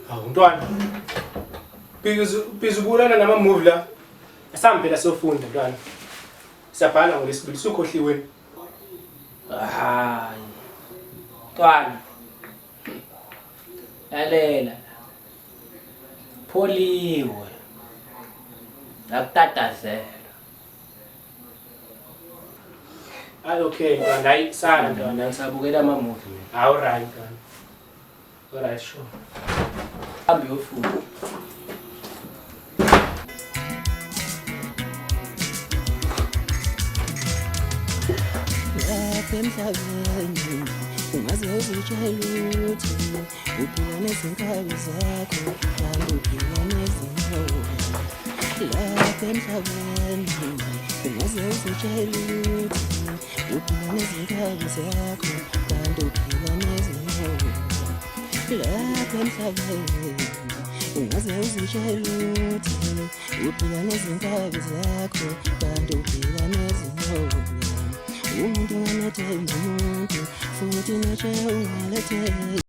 Hawu mntwana. Biza ubulana nama-movie la. Asambe phela siyofunda mntwana. Siyabhala ngolesibili sukhohliwe. Hayi. Mntwana. Lalela. Pholiwe. Ngakutatazela. Hayi okay mntwana, hayi sala mntwana. Ngisabukela ama-movie. Hawu right mntwana. Alright sure. Hambe uyofunda. Lapha emhlabeni ungaze uzitshele ukuthi uphila nezinkabi zakho kanti uphila nezinyoka. Lapha emhlabeni ungaze uzitshele ukuthi uphila nezinkabi zakho kanti uphila nezinyoka. Lapha emhlabeni ungaze uzitshele ukuthi uphila nezinkabi zakho kanti uphila nezinyoka. Umuntu ungalethe umuntu futhi natshe ungalethe